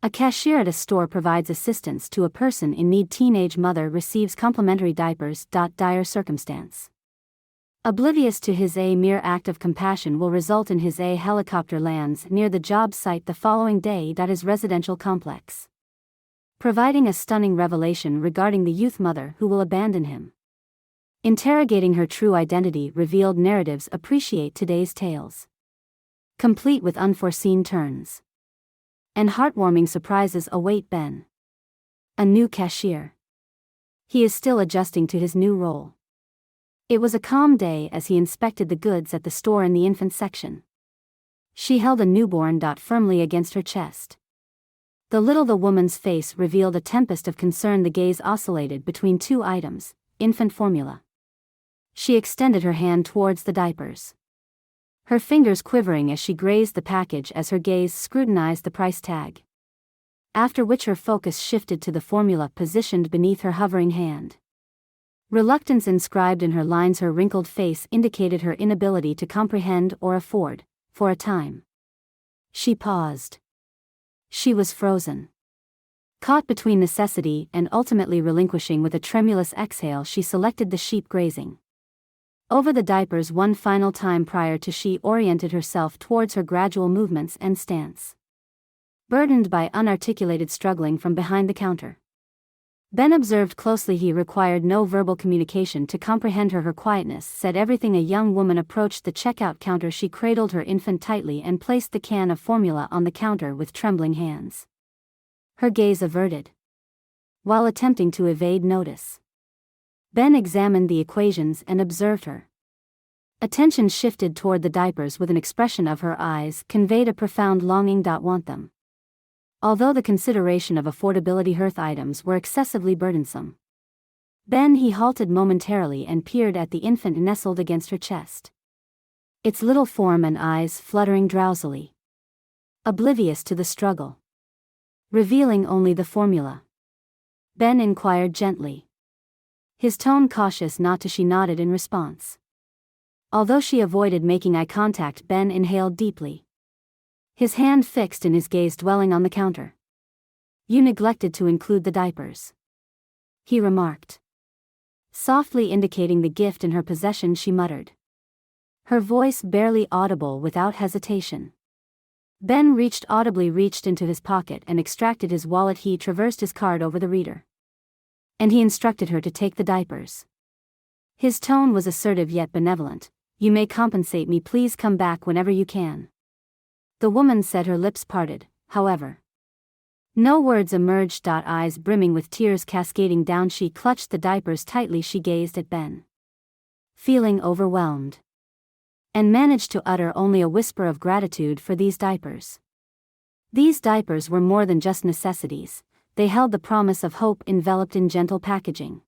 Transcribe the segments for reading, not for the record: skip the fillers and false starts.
A cashier at a store provides assistance to a person in need. Teenage mother receives complimentary diapers. Dire circumstance. Oblivious to his mere act of compassion will result in his helicopter lands near the job site the following day. His residential complex. Providing a stunning revelation regarding the youth mother who will abandon him. Interrogating her true identity. Revealed narratives. Appreciate today's tales. Complete with unforeseen turns. And heartwarming surprises await Ben. A new cashier. He is still adjusting to his new role. It was a calm day as he inspected the goods at the store in the infant section. She held a newborn. Firmly against her chest. The woman's face revealed a tempest of concern. The gaze oscillated between two items, infant formula. She extended her hand towards the diapers. Her fingers quivering as she grazed the package as her gaze scrutinized the price tag. After which her focus shifted to the formula positioned beneath her hovering hand. Reluctance inscribed in her lines. Her wrinkled face indicated her inability to comprehend or afford, for a time. She paused. She was frozen. Caught between necessity and ultimately relinquishing. With a tremulous exhale she selected the sheep grazing over the diapers one final time prior to she oriented herself towards her gradual movements and stance. Burdened by unarticulated struggling from behind the counter. Ben observed closely. He required no verbal communication to comprehend her. Her quietness said everything. A young woman approached the checkout counter. She cradled her infant tightly and placed the can of formula on the counter with trembling hands. Her gaze averted. While attempting to evade notice. Ben examined the equations and observed her. Attention shifted toward the diapers with an expression of her eyes conveyed a profound longing. Want them. Although the consideration of affordability hearth items were excessively burdensome. He halted momentarily and peered at the infant nestled against her chest. Its little form and eyes fluttering drowsily. Oblivious to the struggle. Revealing only the formula. Ben inquired gently. His tone cautious. Not to. She nodded in response. Although she avoided making eye contact, Ben inhaled deeply. His hand fixed and his gaze dwelling on the counter. You neglected to include the diapers. He remarked. Softly indicating the gift in her possession, she muttered. Her voice barely audible. Without hesitation. Ben audibly reached into his pocket and extracted his wallet. He traversed his card over the reader. And he instructed her to take the diapers. His tone was assertive yet benevolent. You may compensate me. Please come back whenever you can. The woman said, her lips parted, however. No words emerged. Eyes brimming with tears cascading down, she clutched the diapers tightly. She gazed at Ben. Feeling overwhelmed. And managed to utter only a whisper of gratitude for these diapers. These diapers were more than just necessities. They held the promise of hope enveloped in gentle packaging.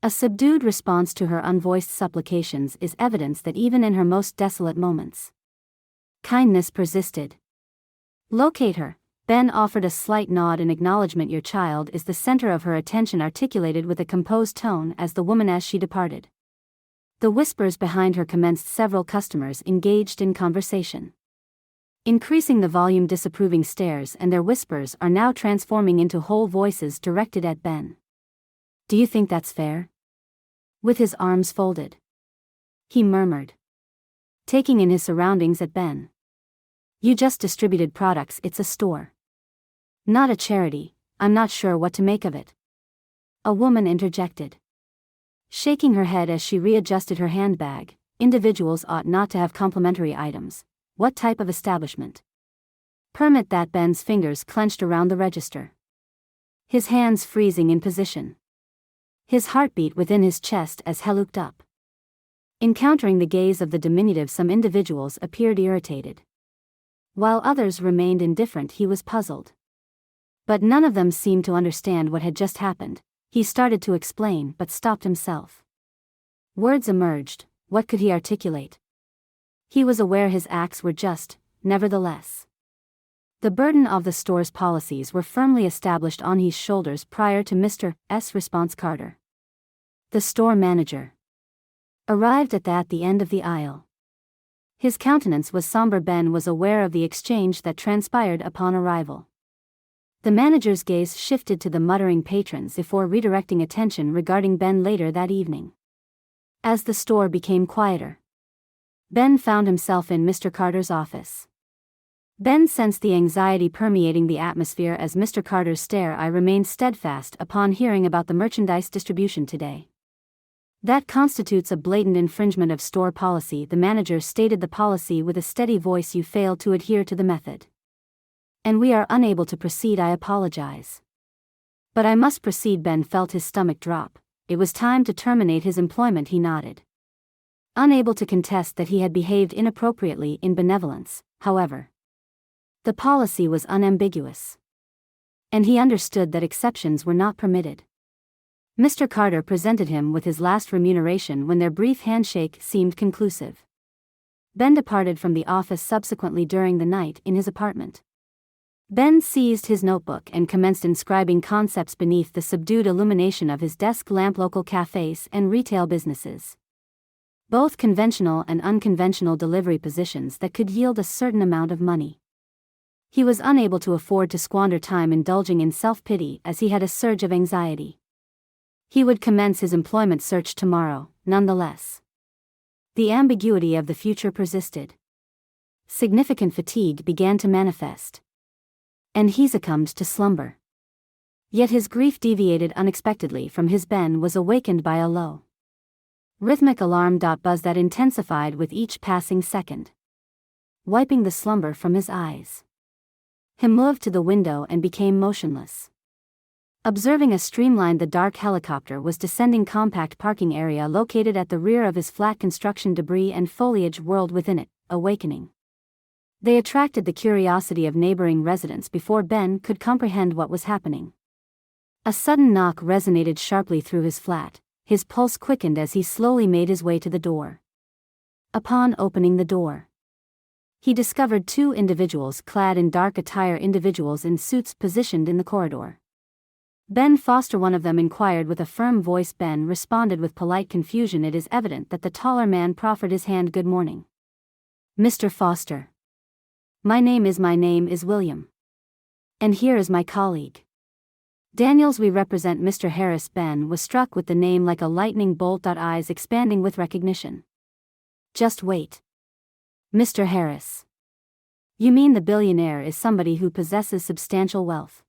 A subdued response to her unvoiced supplications is evidence that even in her most desolate moments, kindness persisted. Locate her. Ben offered a slight nod in acknowledgement. Your child is the center of her attention, articulated with a composed tone as she departed. The whispers behind her commenced. Several customers engaged in conversation. Increasing the volume. Disapproving stares and their whispers are now transforming into whole voices directed at Ben. Do you think that's fair? With his arms folded. He murmured. Taking in his surroundings at Ben. You just distributed products. It's a store. Not a charity. I'm not sure what to make of it. A woman interjected. Shaking her head as she readjusted her handbag. Individuals ought not to have complimentary items. What type of establishment? Permit that. Ben's fingers clenched around the register. His hands freezing in position. His heartbeat within his chest as he looked up. Encountering the gaze of the diminutive, some individuals appeared irritated. While others remained indifferent. He was puzzled. But none of them seemed to understand what had just happened. He started to explain but stopped himself. Words emerged. What could he articulate? He was aware his acts were just, nevertheless. The burden of the store's policies were firmly established on his shoulders prior to Mr. S. response. Carter, the store manager, arrived at the end of the aisle. His countenance was somber. Ben was aware of the exchange that transpired upon arrival. The manager's gaze shifted to the muttering patrons before redirecting attention regarding Ben later that evening. As the store became quieter, Ben found himself in Mr. Carter's office. Ben sensed the anxiety permeating the atmosphere as Mr. Carter's stare remained steadfast upon hearing about the merchandise distribution today. That constitutes a blatant infringement of store policy. The manager stated the policy with a steady voice. You failed to adhere to the method, and we are unable to proceed. I apologize. But I must proceed. Ben felt his stomach drop. It was time to terminate his employment. He nodded, unable to contest that he had behaved inappropriately in benevolence. However, the policy was unambiguous, and he understood that exceptions were not permitted. Mr. Carter presented him with his last remuneration when their brief handshake seemed conclusive. Ben departed from the office subsequently during the night in his apartment. Ben seized his notebook and commenced inscribing concepts beneath the subdued illumination of his desk lamp. Local cafes and retail businesses, both conventional and unconventional delivery positions that could yield a certain amount of money. He was unable to afford to squander time indulging in self-pity as he had a surge of anxiety. He would commence his employment search tomorrow, nonetheless. The ambiguity of the future persisted. Significant fatigue began to manifest, and he succumbed to slumber. Yet his grief deviated unexpectedly from his. Ben was awakened by a low, rhythmic alarm buzz that intensified with each passing second. Wiping the slumber from his eyes, he moved to the window and became motionless. Observing a streamlined. The dark helicopter was descending. Compact parking area located at the rear of his flat. Construction debris and foliage whirled within it, awakening. They attracted the curiosity of neighboring residents before Ben could comprehend what was happening. A sudden knock resonated sharply through his flat. His pulse quickened as he slowly made his way to the door. Upon opening the door, he discovered two individuals clad in dark attire. Individuals in suits positioned in the corridor. Ben Foster, one of them, inquired with a firm voice. Ben responded with polite confusion. It is evident that the taller man proffered his hand. Good morning, Mr. Foster. My name is William. And here is my colleague, Daniels. We represent Mr. Harris. Ben was struck with the name like a lightning bolt. Eyes expanding with recognition. Just wait. Mr. Harris. You mean the billionaire is somebody who possesses substantial wealth?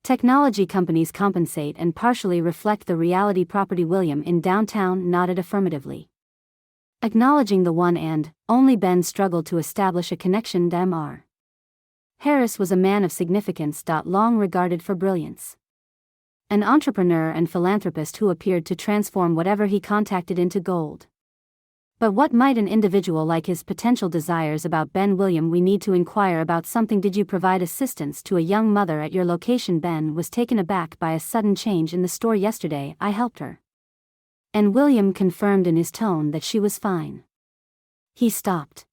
Technology companies compensate and partially reflect the reality. Property. William in downtown nodded affirmatively, acknowledging the one and only. Ben struggled to establish a connection. Mr. Harris was a man of significance. Long regarded for brilliance, an entrepreneur and philanthropist who appeared to transform whatever he contacted into gold. But what might an individual like his potential desires about Ben? William, we need to inquire about something. Did you provide assistance to a young mother at your location? Ben was taken aback by a sudden change in the store yesterday. I helped her. And William confirmed in his tone that she was fine. He stopped,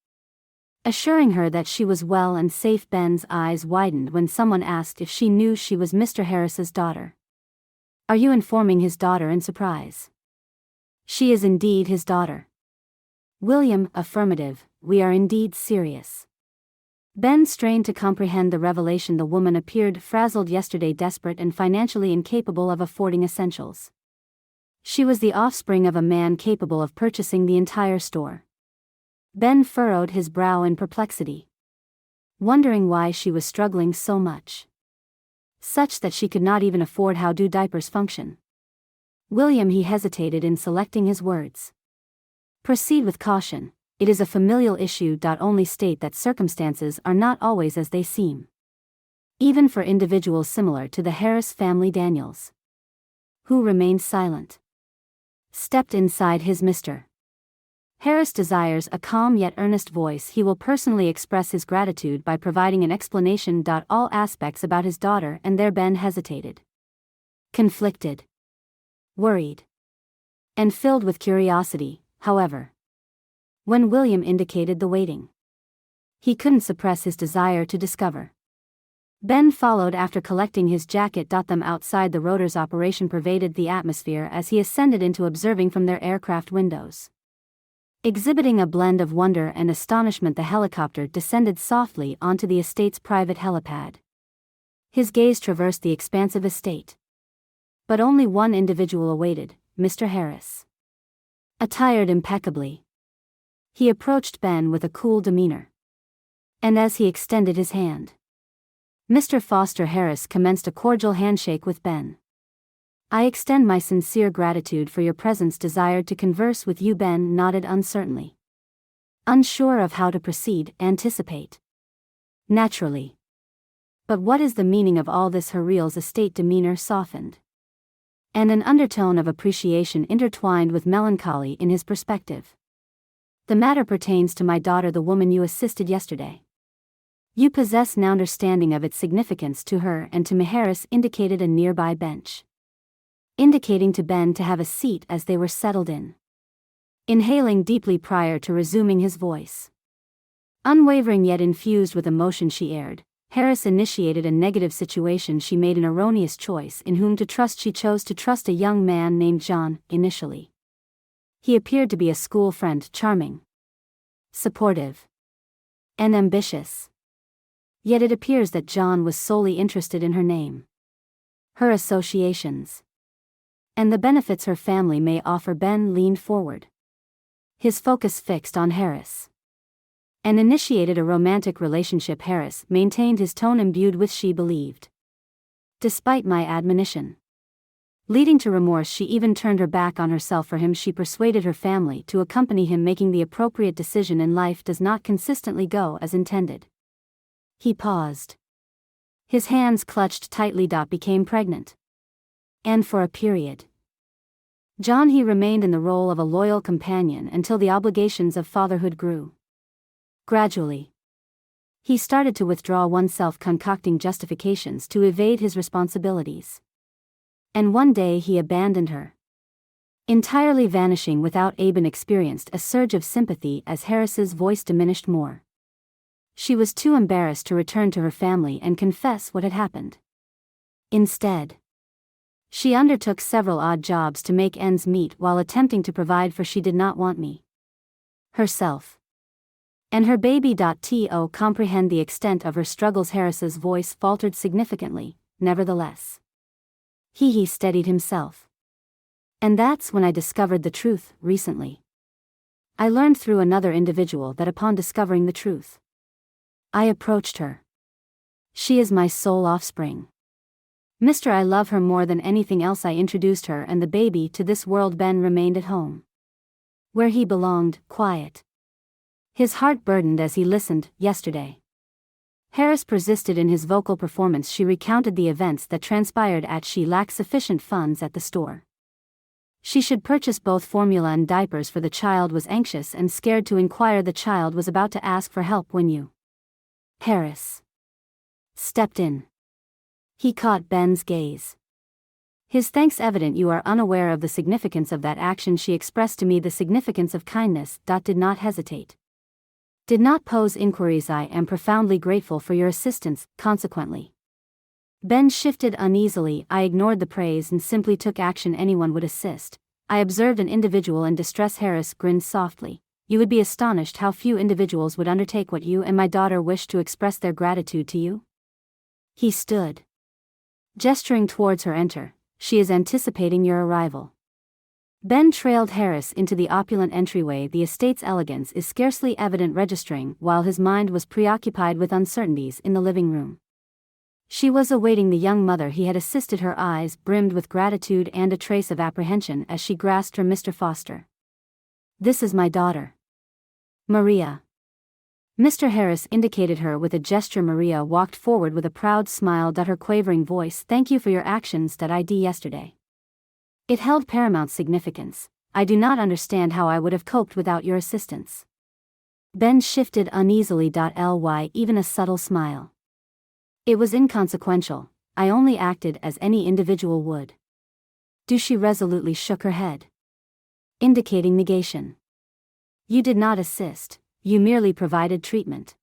assuring her that she was well and safe. Ben's eyes widened when someone asked if she knew she was Mr. Harris's daughter. Are you informing his daughter? In surprise. She is indeed his daughter. William, affirmative. We are indeed serious. Ben strained to comprehend the revelation. The woman appeared frazzled yesterday, desperate and financially incapable of affording essentials. She was the offspring of a man capable of purchasing the entire store. Ben furrowed his brow in perplexity, wondering why she was struggling so much, such that she could not even afford. How do diapers function? William, he hesitated in selecting his words. Proceed with caution. It is a familial issue. Only state that circumstances are not always as they seem, even for individuals similar to the Harris family. Daniels, who remained silent, stepped inside his. Mr. Harris desires a calm yet earnest voice. He will personally express his gratitude by providing an explanation. All aspects about his daughter and their. Ben hesitated, conflicted, worried, and filled with curiosity. However, when William indicated the waiting, he couldn't suppress his desire to discover. Ben followed after collecting his jacket. Them outside the rotor's operation pervaded the atmosphere as he ascended into observing from their aircraft windows. Exhibiting a blend of wonder and astonishment, the helicopter descended softly onto the estate's private helipad. His gaze traversed the expansive estate. But only one individual awaited, Mr. Harris. Attired impeccably, he approached Ben with a cool demeanor. And as he extended his hand, Mr. Foster Harris commenced a cordial handshake with Ben. "I extend my sincere gratitude for your presence. Desired to converse with you." Ben nodded uncertainly, unsure of how to proceed. "Anticipate." "Naturally. But what is the meaning of all this?" Hariel's estate demeanor softened, and an undertone of appreciation intertwined with melancholy in his perspective. "The matter pertains to my daughter, the woman you assisted yesterday. You possess no understanding of its significance to her and to me." Harris indicated a nearby bench, indicating to Ben to have a seat as they were settled in. Inhaling deeply prior to resuming his voice, unwavering yet infused with emotion, she aired, "Harris initiated a negative situation. She made an erroneous choice in whom to trust. She chose to trust a young man named John, initially. He appeared to be a school friend, charming, supportive, and ambitious. Yet it appears that John was solely interested in her name, her associations, and the benefits her family may offer." Ben leaned forward, his focus fixed on Harris, and initiated a romantic relationship. Harris maintained his tone imbued with "she believed, despite my admonition, leading to remorse. She even turned her back on herself for him. She persuaded her family to accompany him. Making the appropriate decision in life does not consistently go as intended." He paused, his hands clutched tightly. "Became pregnant. And for a period, John, he remained in the role of a loyal companion until the obligations of fatherhood grew. Gradually, he started to withdraw oneself, concocting justifications to evade his responsibilities. And one day he abandoned her, entirely vanishing without Aben experienced a surge of sympathy as Harris's voice diminished more. She was too embarrassed to return to her family and confess what had happened. Instead, she undertook several odd jobs to make ends meet while attempting to provide for she did not want me, herself, and her baby. To comprehend the extent of her struggles, Harris's voice faltered significantly. "Nevertheless, he steadied himself. And that's when I discovered the truth, recently. I learned through another individual that upon discovering the truth, I approached her. She is my sole offspring. Mr. I love her more than anything else. I introduced her and the baby to this world." Ben remained at home, where he belonged, quiet, his heart burdened as he listened. "Yesterday, Harris persisted in his vocal performance." She recounted the events that transpired at "She lacked sufficient funds at the store. She should purchase both formula and diapers for the child, was anxious and scared to inquire. The child was about to ask for help when you, Harris, stepped in." He caught Ben's gaze, his thanks evident. "You are unaware of the significance of that action." She expressed to me the significance of kindness. Did not hesitate, did not pose inquiries. "I am profoundly grateful for your assistance." Consequently, Ben shifted uneasily. "I ignored the praise and simply took action. Anyone would assist. I observed an individual in distress." Harris grinned softly. "You would be astonished how few individuals would undertake what you and my daughter wish to express their gratitude to you." He stood, gesturing towards her. "Enter. She is anticipating your arrival." Ben trailed Harris into the opulent entryway. The estate's elegance is scarcely evident, registering while his mind was preoccupied with uncertainties in the living room. She was awaiting the young mother he had assisted. Her eyes brimmed with gratitude and a trace of apprehension as she grasped her. "Mr. Foster, this is my daughter, Maria." Mr. Harris indicated her with a gesture. Maria walked forward with a proud smile. Her quavering voice, "Thank you for your actions. Id yesterday. It held paramount significance. I do not understand how I would have coped without your assistance." Ben shifted uneasily. Ly even a subtle smile. "It was inconsequential. I only acted as any individual would." She resolutely shook her head, indicating negation. "You did not assist. You merely provided treatment.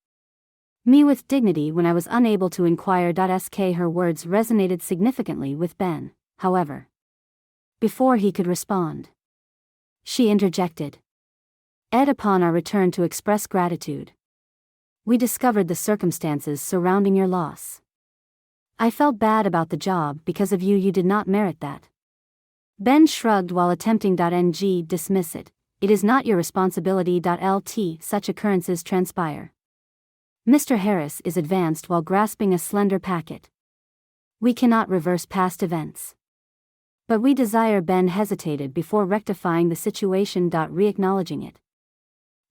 Me with dignity when I was unable to inquire. Her words resonated significantly with Ben, however. Before he could respond, she interjected. Upon our return to express gratitude, we discovered the circumstances surrounding your loss. I felt bad about the job because of you did not merit that. Ben shrugged while attempting .ng dismiss it. It is not your responsibility. Lt such occurrences transpire. Mr. Harris is advanced while grasping a slender packet. We cannot reverse past events. But we desire. Ben hesitated before rectifying the situation. Re-acknowledging it.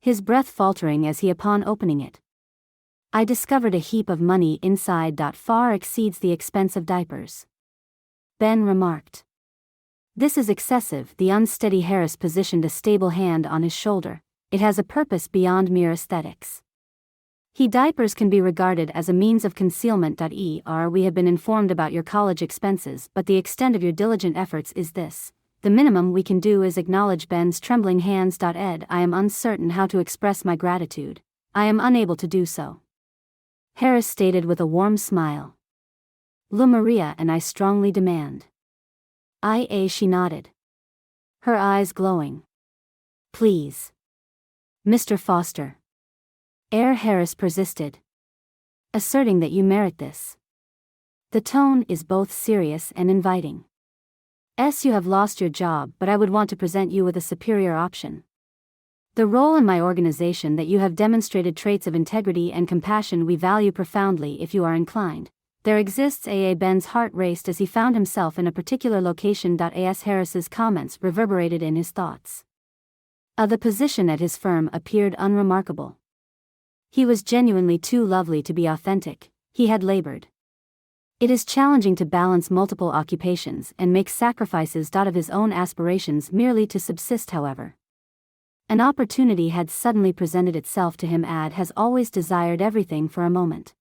His breath faltering as he upon opening it. I discovered a heap of money inside. Far exceeds the expense of diapers. Ben remarked. This is excessive. The unsteady Harris positioned a stable hand on his shoulder. It has a purpose beyond mere aesthetics. Diapers can be regarded as a means of concealment. We have been informed about your college expenses, but the extent of your diligent efforts is this. The minimum we can do is acknowledge. Ben's trembling hands. Ed, I am uncertain how to express my gratitude. I am unable to do so. Harris stated with a warm smile. Lu Maria and I strongly demand. She nodded. Her eyes glowing. Please. Mr. Foster. Harris persisted. Asserting that you merit this. The tone is both serious and inviting. You have lost your job, but I would want to present you with a superior option. The role in my organization that you have demonstrated traits of integrity and compassion we value profoundly if you are inclined. There exists. Ben's heart raced as he found himself in a particular location. Harris's comments reverberated in his thoughts. The position at his firm appeared unremarkable. He was genuinely too lovely to be authentic, he had labored. It is challenging to balance multiple occupations and make sacrifices. Of his own aspirations merely to subsist, however. An opportunity had suddenly presented itself to him. Has always desired everything for a moment.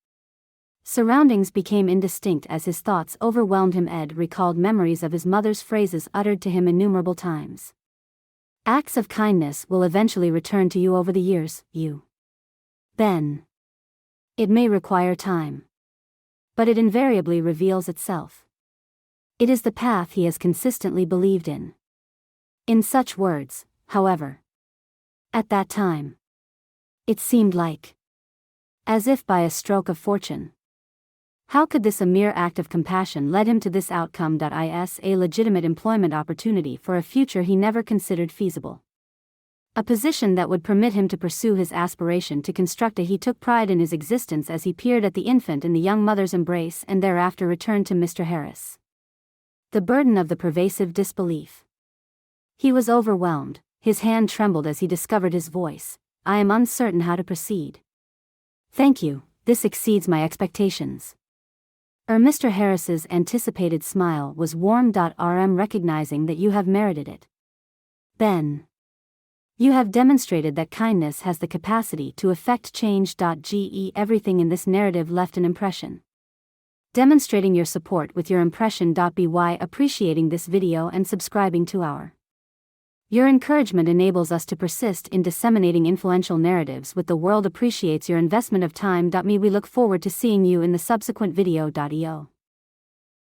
Surroundings became indistinct as his thoughts overwhelmed him. Ed recalled memories of his mother's phrases uttered to him innumerable times. Acts of kindness will eventually return to you over the years, you. Ben. It may require time. But it invariably reveals itself. It is the path he has consistently believed in. In such words, however. At that time. It seemed like. As if by a stroke of fortune. How could this a mere act of compassion lead him to this outcome? A legitimate employment opportunity for a future he never considered feasible. A position that would permit him to pursue his aspiration to construct he took pride in his existence as he peered at the infant in the young mother's embrace and thereafter returned to Mr. Harris. The burden of the pervasive disbelief. He was overwhelmed, his hand trembled as he discovered his voice. I am uncertain how to proceed. Thank you, this exceeds my expectations. Mr. Harris's anticipated smile was warm. Recognizing that you have merited it. Ben. You have demonstrated that kindness has the capacity to effect change. Everything in this narrative left an impression. Demonstrating your support with your impression. By appreciating this video and subscribing to our. Your encouragement enables us to persist in disseminating influential narratives with the world. Appreciates your investment of time. We look forward to seeing you in the subsequent video. EO